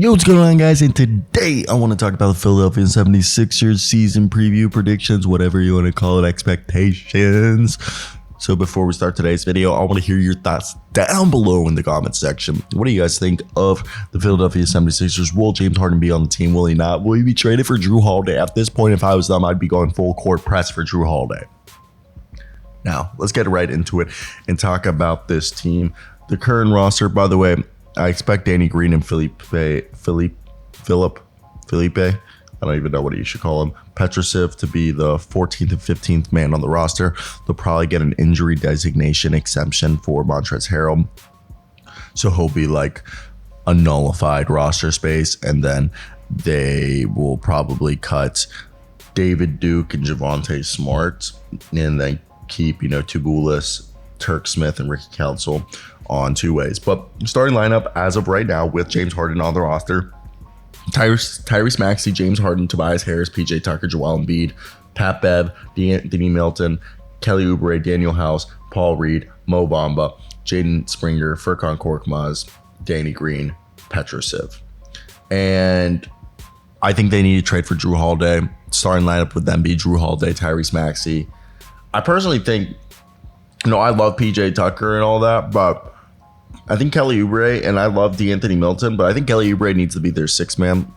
Yo, what's going on, guys? And today I want to talk about the Philadelphia 76ers season preview, predictions, whatever you want to call it, expectations. So before we start today's video, I want to hear your thoughts down below in the comment section. What do you guys think of the Philadelphia 76ers? Will James Harden be on the team? Will he not? Will he be traded for Jrue Holiday? At this point, if I was them, I'd be going full court press for Jrue Holiday. Now, let's get right into it and talk about this team. The current roster, by the way, I expect Danny Green and Felipe, I don't even know what you should call him, Petrushev to be the 14th and 15th man on the roster. They'll probably get an injury designation exemption for Montrezl Harrell. So he'll be like a nullified roster space. And then they will probably cut David Duke and Javonte Smart and then keep, Tugulis, Turk Smith, and Ricky Council on two ways. But starting lineup as of right now with James Harden on the roster: Tyrese Maxey, James Harden, Tobias Harris, PJ Tucker, Joel Embiid, Pat Bev, D'Anthony Melton, Kelly Oubre, Daniel House, Paul Reed, Mo Bamba, Jaden Springer, Furkan Korkmaz, Danny Green, Petrushev. And I think they need to trade for Jrue Holiday. Starting lineup with them be Jrue Holiday, Tyrese Maxey. I personally think, I love PJ Tucker and all that, but I think Kelly Oubre, and I love D'Anthony Melton, but I think Kelly Oubre needs to be their sixth man.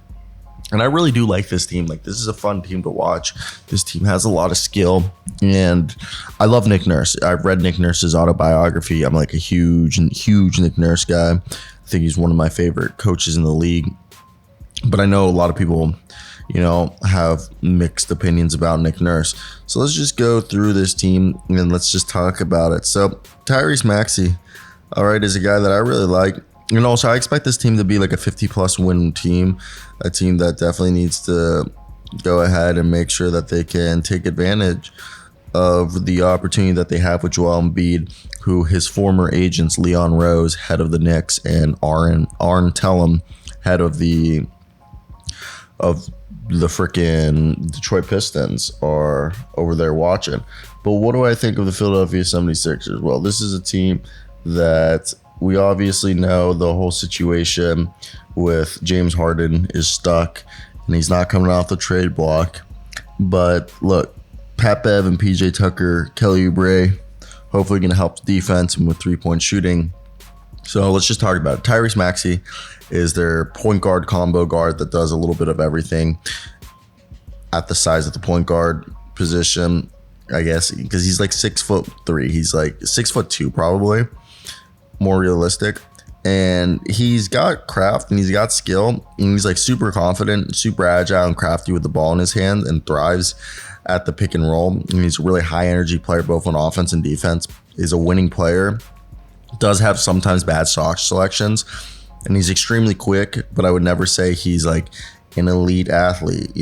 And I really do like this team. Like, this is a fun team to watch. This team has a lot of skill, and I love Nick Nurse. I've read Nick Nurse's autobiography. I'm like a huge Nick Nurse guy. I think he's one of my favorite coaches in the league. But I know a lot of people, have mixed opinions about Nick Nurse. So let's just go through this team and let's just talk about it. So Tyrese Maxey, all right, is a guy that I really like. And also, I expect this team to be like a 50-plus win team, a team that definitely needs to go ahead and make sure that they can take advantage of the opportunity that they have with Joel Embiid, who his former agents, Leon Rose, head of the Knicks, and Arn Tellem, head of the freaking Detroit Pistons, are over there watching. But what do I think of the Philadelphia 76ers? Well, this is a team that we obviously know the whole situation with James Harden is stuck and he's not coming off the trade block. But look, Pat Bev and PJ Tucker, Kelly Oubre, hopefully going to help the defense and with three-point shooting. So let's just talk about it. Tyrese Maxey is their point guard combo guard that does a little bit of everything at the size of the point guard position, I guess, because he's like 6'3". He's like 6'2", probably more realistic. And he's got craft and he's got skill, and he's like super confident, super agile and crafty with the ball in his hand, and thrives at the pick and roll. And he's a really high energy player, both on offense and defense. He's a winning player, does have sometimes bad shot selections, and he's extremely quick, but I would never say he's like an elite athlete,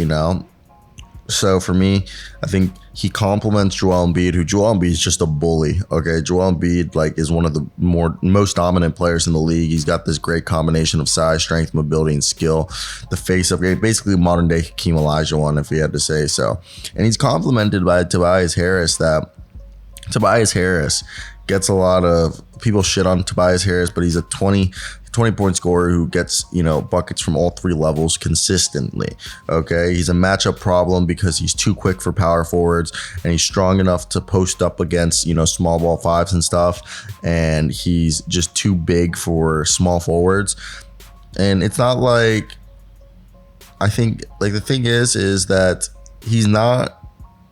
So for me, I think he complements Joel Embiid, who Joel Embiid is just a bully. Okay, Joel Embiid is one of the most dominant players in the league. He's got this great combination of size, strength, mobility, and skill. The face of basically modern day Hakeem Olajuwon, if he had to say so. And he's complemented by Tobias Harris. That Tobias Harris gets a lot of people shit on Tobias Harris, but he's a 20-point scorer who gets, buckets from all three levels consistently. Okay, he's a matchup problem because he's too quick for power forwards, and he's strong enough to post up against, small ball fives and stuff, and he's just too big for small forwards. And it's not like, I think, the thing is that he's not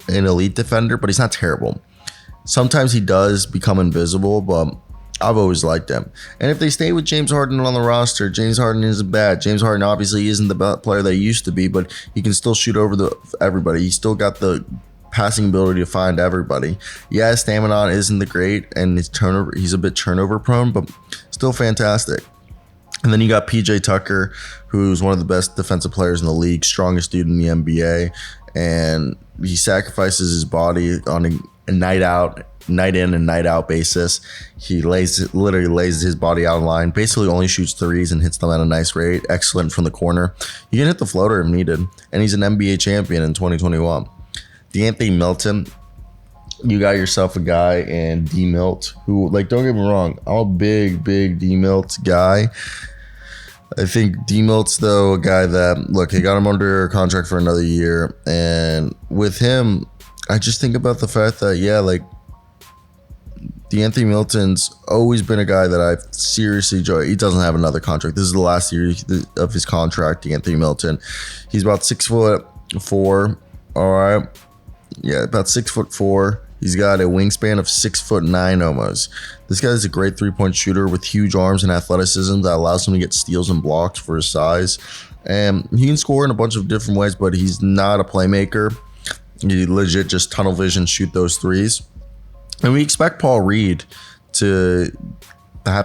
an elite defender, but he's not terrible. Sometimes he does become invisible, but I've always liked him. And if they stay with James Harden on the roster, James Harden isn't bad. James Harden obviously isn't the player that he used to be, but he can still shoot over everybody. He's still got the passing ability to find everybody. Yeah, his stamina isn't the great, and he's a bit turnover prone, but still fantastic. And then you got PJ Tucker, who's one of the best defensive players in the league, strongest dude in the NBA, and he sacrifices his body on a night in and night out basis. He literally lays his body out in line, basically only shoots threes and hits them at a nice rate. Excellent from the corner. You can hit the floater if needed, and he's an NBA champion in 2021. D'Anthony Melton, you got yourself a guy in D Milt, who, don't get me wrong, I'm a big D Milt guy. I think D-Milt's, though, a guy that, look, he got him under contract for another year. And with him, I just think about the fact that, yeah, like, DeAnthony Milton's always been a guy that I've seriously enjoyed. He doesn't have another contract. This is the last year of his contract, DeAnthony Milton. He's about 6'4". All right. Yeah, about 6'4". He's got a wingspan of 6'9" almost. This guy's a great three-point shooter with huge arms and athleticism that allows him to get steals and blocks for his size. And he can score in a bunch of different ways, but he's not a playmaker. He legit just tunnel vision shoot those threes. And we expect Paul Reed to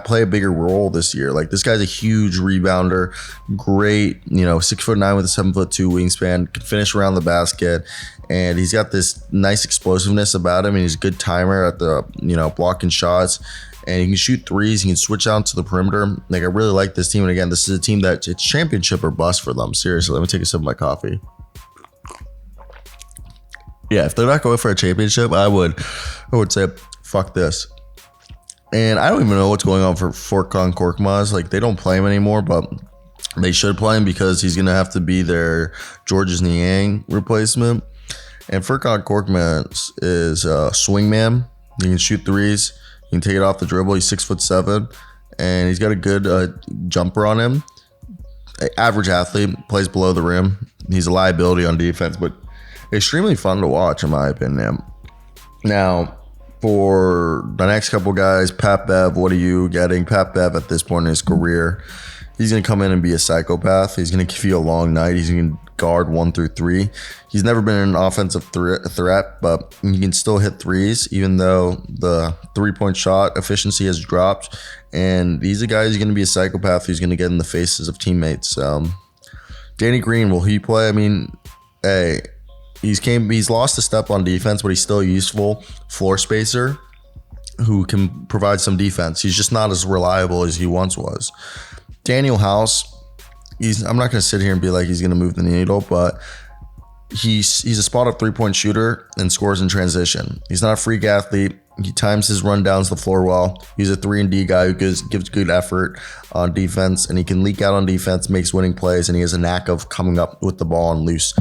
play a bigger role this year. Like, this guy's a huge rebounder, great, 6'9" with a 7'2" wingspan, can finish around the basket, and he's got this nice explosiveness about him, and he's a good timer at the, blocking shots, and he can shoot threes. He can switch out to the perimeter. Like, I really like this team, and again, this is a team that it's championship or bust for them. Seriously, let me take a sip of my coffee. Yeah, if they're not going for a championship, I would say, fuck this. And I don't even know what's going on for Furkan Korkmaz. Like, they don't play him anymore, but they should play him because he's going to have to be their Georges Niang replacement. And Furkan Korkmaz is a swingman. He can shoot threes. He can take it off the dribble. He's 6'7", and he's got a good jumper on him. Average athlete, plays below the rim. He's a liability on defense, but extremely fun to watch, in my opinion. Now, for the next couple guys, Pat Bev, what are you getting? Pat Bev, at this point in his career, he's going to come in and be a psychopath. He's going to give you a long night. He's going to guard 1 through 3. He's never been an offensive threat, but he can still hit threes, even though the three-point shot efficiency has dropped. And he's a guy who's going to be a psychopath who's going to get in the faces of teammates. Danny Green, will he play? I mean, hey, he's lost a step on defense, but he's still a useful floor spacer who can provide some defense. He's just not as reliable as he once was. Daniel House, I'm not going to sit here and be like he's going to move the needle, but he's a spot-up three-point shooter and scores in transition. He's not a freak athlete. He times his rundowns the floor well. He's a 3-and-D guy who gives good effort on defense, and he can leak out on defense, makes winning plays, and he has a knack of coming up with the ball in loose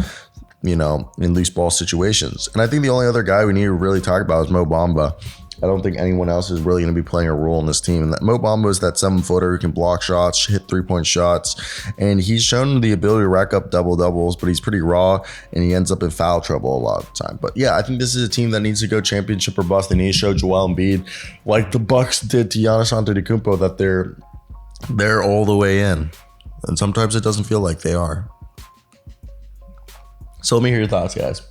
ball situations. And I think the only other guy we need to really talk about is Mo Bamba. I don't think anyone else is really going to be playing a role in this team. And that Mo Bamba is that 7-footer who can block shots, hit three-point shots, and he's shown the ability to rack up double-doubles, but he's pretty raw, and he ends up in foul trouble a lot of the time. But yeah, I think this is a team that needs to go championship or bust. They need to show Joel Embiid, like the Bucks did to Giannis Antetokounmpo, that they're all the way in. And sometimes it doesn't feel like they are. So let me hear your thoughts, guys.